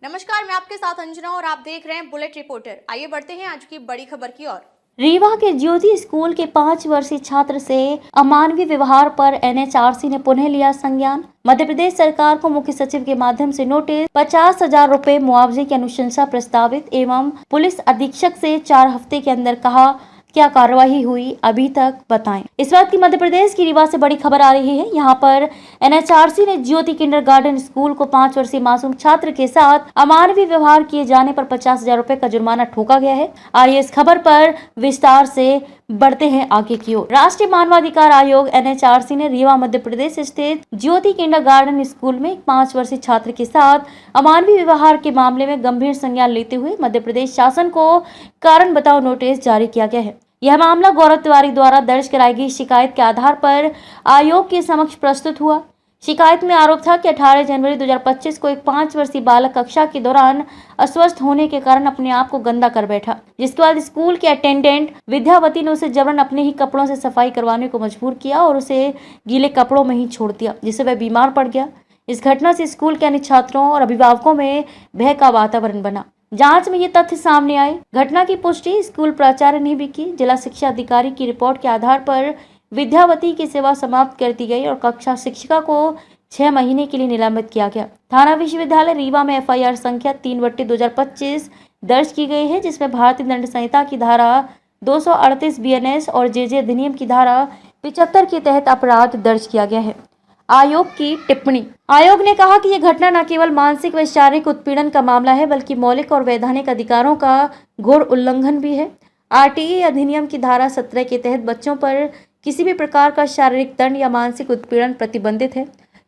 नमस्कार, मैं आपके साथ अंजना और आप देख रहे हैं बुलेट रिपोर्टर। आइए बढ़ते हैं आज की बड़ी खबर की ओर। रीवा के ज्योति स्कूल के 5 वर्षीय छात्र से अमानवीय व्यवहार पर एनएचआरसी ने पुनः लिया संज्ञान। मध्य प्रदेश सरकार को मुख्य सचिव के माध्यम से नोटिस, 50,000 रुपए मुआवजे की अनुशंसा प्रस्तावित एवं पुलिस अधीक्षक से 4 हफ्ते के अंदर कहा क्या कार्रवाई हुई अभी तक बताएं। इस बात की मध्य प्रदेश की रीवा से बड़ी खबर आ रही है। यहाँ पर एनएचआरसी ने ज्योति किंडरगार्टन स्कूल को 5 वर्षीय मासूम छात्र के साथ अमानवीय व्यवहार किए जाने पर 50,000 रुपए का जुर्माना ठोका गया है। आइए इस खबर पर विस्तार से बढ़ते हैं आगे की ओर। राष्ट्रीय मानवाधिकार आयोग एनएचआरसी ने रीवा मध्य प्रदेश स्थित ज्योति किंडरगार्टन स्कूल में 5 वर्षीय छात्र के साथ अमानवीय व्यवहार के मामले में गंभीर संज्ञान लेते हुए मध्य प्रदेश शासन को कारण बताओ नोटिस जारी किया गया है। यह मामला गौरव तिवारी द्वारा दर्ज कराई गई शिकायत के आधार पर आयोग के समक्ष प्रस्तुत हुआ। शिकायत में आरोप था कि 18 जनवरी 2025 को एक 5 वर्षीय बालक कक्षा के दौरान अस्वस्थ होने के कारण अपने आप को गंदा कर बैठा, जिसके बाद स्कूल के अटेंडेंट विद्यावती ने उसे जबरन अपने ही कपड़ों से सफाई करवाने को मजबूर किया और उसे गीले कपड़ों में ही छोड़ दिया, जिससे वह बीमार पड़ गया। इस घटना से स्कूल के अन्य छात्रों और अभिभावकों में भय का वातावरण बना। जांच में ये तथ्य सामने आए। घटना की पुष्टि स्कूल प्राचार्य ने भी की। जिला शिक्षा अधिकारी की रिपोर्ट के आधार पर विद्यावती की सेवा समाप्त कर दी गई और कक्षा शिक्षिका को 6 महीने के लिए निलंबित किया गया। थाना विश्वविद्यालय रीवा में एफआईआर संख्या 3/2025 दर्ज की गई है, जिसमें भारतीय दंड संहिता की धारा 238 बीएनएस और जेजे अधिनियम की धारा 75 के तहत अपराध दर्ज किया गया है। आयोग की टिप्पणी। आयोग ने कहा कि यह घटना न केवल मानसिक व शारीरिक उत्पीड़न का मामला है, बल्कि मौलिक और वैधानिक अधिकारों का घोर उल्लंघन भी है। आरटीई अधिनियम की धारा 17 के तहत बच्चों पर किसी भी प्रकार का शारीरिक दंड या मानसिक उत्पीड़न प्रतिबंधित है।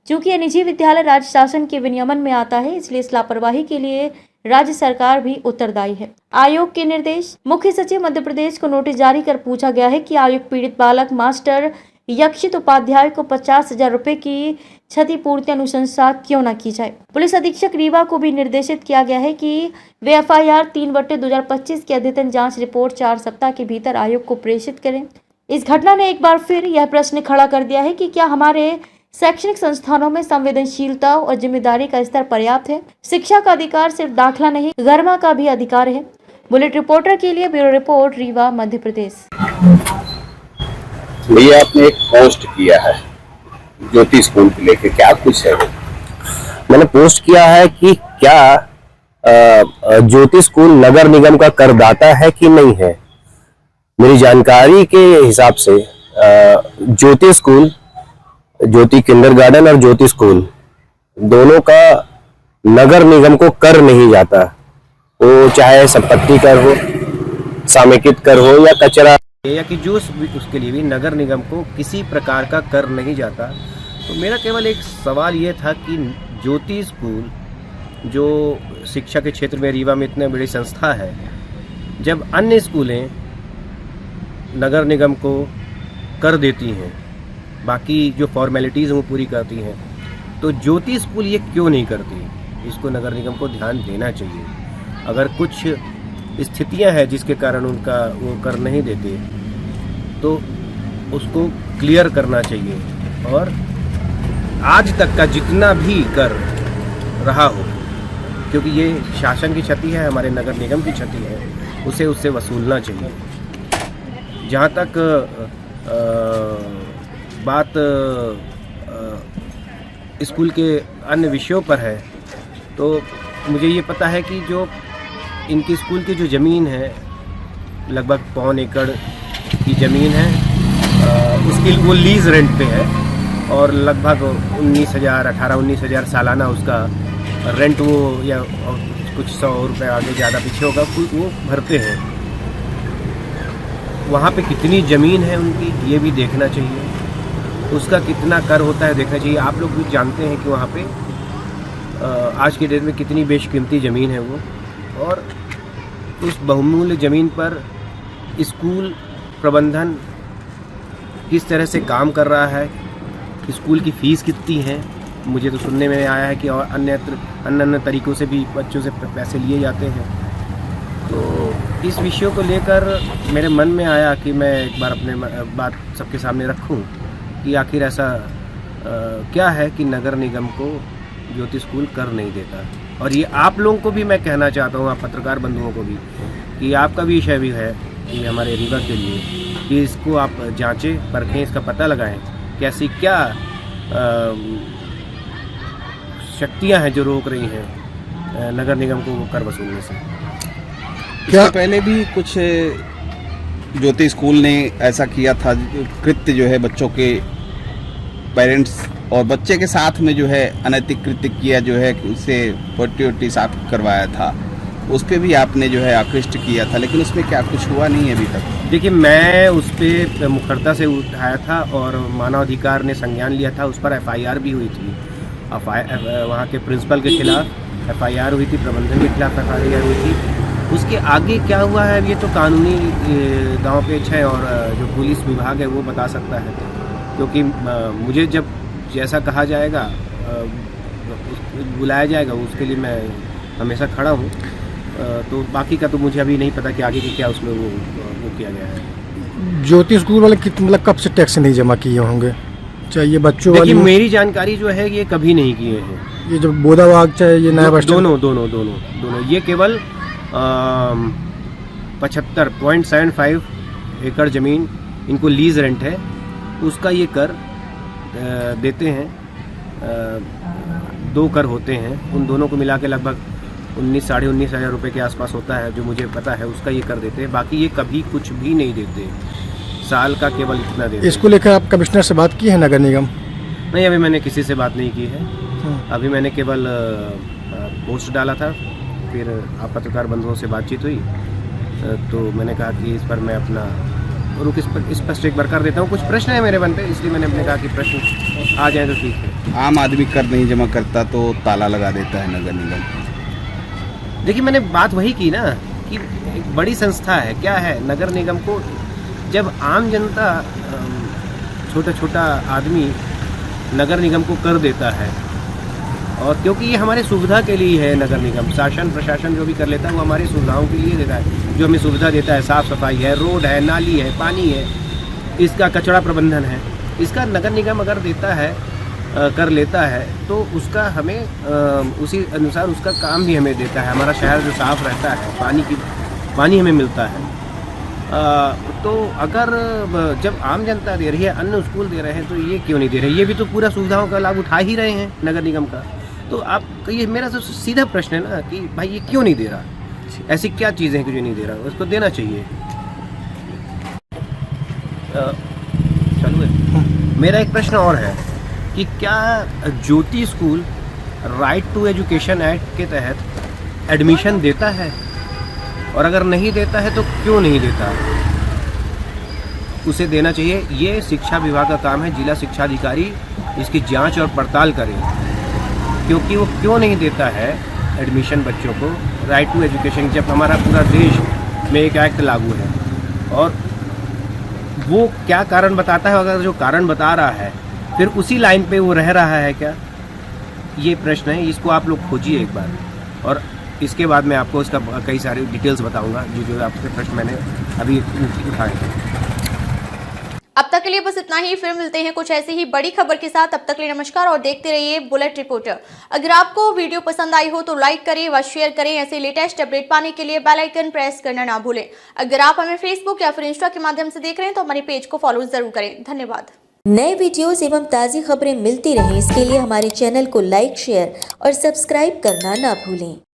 चूंकि यह निजी विद्यालय राज्य शासन के विनियमन में आता है, इसलिए इस लापरवाही के लिए राज्य सरकार भी उत्तरदायी है। आयोग के निर्देश। मुख्य सचिव मध्य प्रदेश को नोटिस जारी कर पूछा गया है कि आयोग पीड़ित बालक मास्टर यक्षित उपाध्याय को 50,000 रुपए की क्षतिपूर्ति अनुशंसा क्यों न की जाए। पुलिस अधीक्षक रीवा को भी निर्देशित किया गया है कि वे एफआईआर 3/2025 की अद्यतन जांच रिपोर्ट 4 सप्ताह के भीतर आयोग को प्रेषित करें। इस घटना ने एक बार फिर यह प्रश्न खड़ा कर दिया है कि क्या हमारे शैक्षणिक संस्थानों में संवेदनशीलता और जिम्मेदारी का स्तर पर्याप्त है। शिक्षा का अधिकार सिर्फ दाखिला नहीं, गरिमा का भी अधिकार है। बुलेट रिपोर्टर के लिए ब्यूरो रिपोर्ट, रीवा, मध्य प्रदेश। भैया आपने एक पोस्ट किया है ज्योति स्कूल को लेके, क्या कुछ है? मैंने पोस्ट किया है कि क्या ज्योति स्कूल नगर निगम का करदाता है कि नहीं है। मेरी जानकारी के हिसाब से ज्योति स्कूल, ज्योति किंडरगार्टन और ज्योति स्कूल दोनों का नगर निगम को कर नहीं जाता। वो चाहे संपत्ति कर हो, सामेकित कर हो या कचरा या कि जो उसके लिए भी नगर निगम को किसी प्रकार का कर नहीं जाता। तो मेरा केवल एक सवाल ये था कि ज्योति स्कूल जो शिक्षा के क्षेत्र में रीवा में इतने बड़ी संस्था है, जब अन्य स्कूलें नगर निगम को कर देती हैं, बाकी जो फॉर्मेलिटीज़ वो पूरी करती हैं, तो ज्योति स्कूल ये क्यों नहीं करती? इसको नगर निगम को ध्यान देना चाहिए। अगर कुछ स्थितियां हैं जिसके कारण उनका वो कर नहीं देते, तो उसको क्लियर करना चाहिए और आज तक का जितना भी कर रहा हो, क्योंकि ये शासन की क्षति है, हमारे नगर निगम की क्षति है, उसे उससे वसूलना चाहिए। जहाँ तक बात स्कूल के अन्य विषयों पर है, तो मुझे ये पता है कि जो इनकी स्कूल की जो ज़मीन है, लगभग 1.25 एकड़ की ज़मीन है, उसकी वो लीज़ रेंट पे है और लगभग 18-19 हज़ार सालाना उसका रेंट वो या कुछ 100 रुपये आगे ज़्यादा पीछे होगा वो भरते हैं। वहाँ पे कितनी ज़मीन है उनकी ये भी देखना चाहिए, उसका कितना कर होता है देखना चाहिए। आप लोग भी जानते हैं कि वहाँ पे आज के डेट में कितनी बेशकीमती ज़मीन है वो, और उस बहुमूल्य ज़मीन पर स्कूल प्रबंधन किस तरह से काम कर रहा है, स्कूल की फ़ीस कितनी है। मुझे तो सुनने में आया है कि और अन्य तरीक़ों से भी बच्चों से पैसे लिए जाते हैं। तो इस विषयों को लेकर मेरे मन में आया कि मैं एक बार अपने बात सबके सामने रखूं कि आखिर ऐसा क्या है कि नगर निगम को ज्योति स्कूल कर नहीं देता। और ये आप लोगों को भी मैं कहना चाहता हूँ, आप पत्रकार बंधुओं को भी, कि आपका भी विषय भी है कि हमारे रीवा के लिए कि इसको आप जांचें, परखें, इसका पता लगाएं कि ऐसी क्या शक्तियां हैं जो रोक रही हैं नगर निगम को वो कर वसूलने से। इससे पहले भी कुछ ज्योति स्कूल ने ऐसा किया था, कृत्य जो है बच्चों के पेरेंट्स और बच्चे के साथ में जो है अनैतिक कृत्य किया, जो है उससे पोटी साफ करवाया था, उस पर भी आपने जो है आकृष्ट किया था, लेकिन उसमें क्या कुछ हुआ नहीं है अभी तक? देखिए, मैं उस पर मुखरता से उठाया था और मानवाधिकार ने संज्ञान लिया था, उस पर FIR भी हुई थी। वहाँ के प्रिंसिपल के खिलाफ FIR हुई थी, प्रबंधन के खिलाफ FIR हुई थी। उसके आगे क्या हुआ है ये तो कानूनी दांव पेच है और जो पुलिस विभाग है वो बता सकता है, क्योंकि मुझे जब जैसा कहा जाएगा बुलाया जाएगा उसके लिए मैं हमेशा खड़ा हूँ। तो बाकी का तो मुझे अभी नहीं पता कि आगे की क्या उसमें वो किया गया है। ज्योति स्कूल वाले मतलब कब से टैक्स नहीं जमा किए होंगे? चाहे ये बच्चों वाली, देखिए मेरी जानकारी जो है ये कभी नहीं किए हैं। ये जो बोदाबाग चाहे ये नया बस दोनों ये केवल 75.75 एकड़ ज़मीन इनको लीज रेंट है, उसका ये कर देते हैं। 2 कर होते हैं, उन दोनों को मिला के लगभग 19-19.5 हज़ार रुपये के आसपास होता है, जो मुझे पता है उसका ये कर देते हैं। बाकी ये कभी कुछ भी नहीं देते, साल का केवल इतना देते हैं। इसको लेकर आप कमिश्नर से बात की है नगर निगम? नहीं, अभी मैंने किसी से बात नहीं की है। अभी मैंने केवल पोस्ट डाला था, फिर आप पत्रकार बंधुओं से बातचीत हुई तो मैंने कहा कि इस पर मैं अपना रुख स्पष्ट एक बार कर देता हूँ। कुछ प्रश्न है मेरे मन पे, इसलिए मैंने अपने कहा कि प्रश्न आ जाए तो ठीक है। आम आदमी कर नहीं जमा करता तो ताला लगा देता है नगर निगम। देखिए, मैंने बात वही की ना कि एक बड़ी संस्था है, क्या है नगर निगम को, जब आम जनता छोटा आदमी नगर निगम को कर देता है, और क्योंकि ये हमारे सुविधा के लिए है, नगर निगम शासन प्रशासन जो भी कर लेता है वो हमारी सुविधाओं के लिए देता है। जो हमें सुविधा देता है, साफ़ सफाई है, रोड है, नाली है, पानी है, इसका कचरा प्रबंधन है, इसका नगर निगम अगर देता है कर लेता है तो उसका हमें उसी अनुसार उसका काम भी हमें देता है। हमारा शहर जो साफ़ रहता है, पानी हमें मिलता है। तो अगर जब आम जनता दे रही है, अन्य स्कूल दे रहे हैं, तो ये क्यों नहीं दे रहे? ये भी तो पूरा सुविधाओं का लाभ उठा ही रहे हैं नगर निगम का। तो आप ये मेरा सबसे सीधा प्रश्न है ना कि भाई ये क्यों नहीं दे रहा? ऐसी क्या चीज़ें हैं कि जो नहीं दे रहा? उसको देना चाहिए। चालू है। मेरा एक प्रश्न और है कि क्या Jyoti school right to education act के तहत एडमिशन देता है, और अगर नहीं देता है तो क्यों नहीं देता? उसे देना चाहिए। ये शिक्षा विभाग का काम है, जिला शिक्षा अधिकारी इसकी जांच और पड़ताल करे, क्योंकि वो क्यों नहीं देता है एडमिशन बच्चों को राइट टू एजुकेशन, जब हमारा पूरा देश में एक एक्ट लागू है। और वो क्या कारण बताता है? अगर जो कारण बता रहा है फिर उसी लाइन पे वो रह रहा है क्या? ये प्रश्न है, इसको आप लोग खोजिए एक बार, और इसके बाद मैं आपको इसका कई सारी डिटेल्स बताऊंगा जो आपके प्रश्न मैंने अभी उठाए थे। अब तक के लिए बस इतना ही, फिर मिलते हैं कुछ ऐसी ही बड़ी खबर के साथ। तब तक के लिए नमस्कार और देखते रहिए बुलेट रिपोर्टर। अगर आपको वीडियो पसंद आई हो तो लाइक करें व शेयर करें। ऐसे लेटेस्ट अपडेट पाने के लिए बेल आइकन प्रेस करना ना भूलें। अगर आप हमें फेसबुक या फिर इंस्टा के माध्यम से देख रहे हैं तो हमारे पेज को फॉलो जरूर करें। धन्यवाद। नए वीडियोस एवं ताज़ी खबरें मिलती रहें, इसके लिए हमारे चैनल को लाइक, शेयर और सब्सक्राइब करना ना भूलें।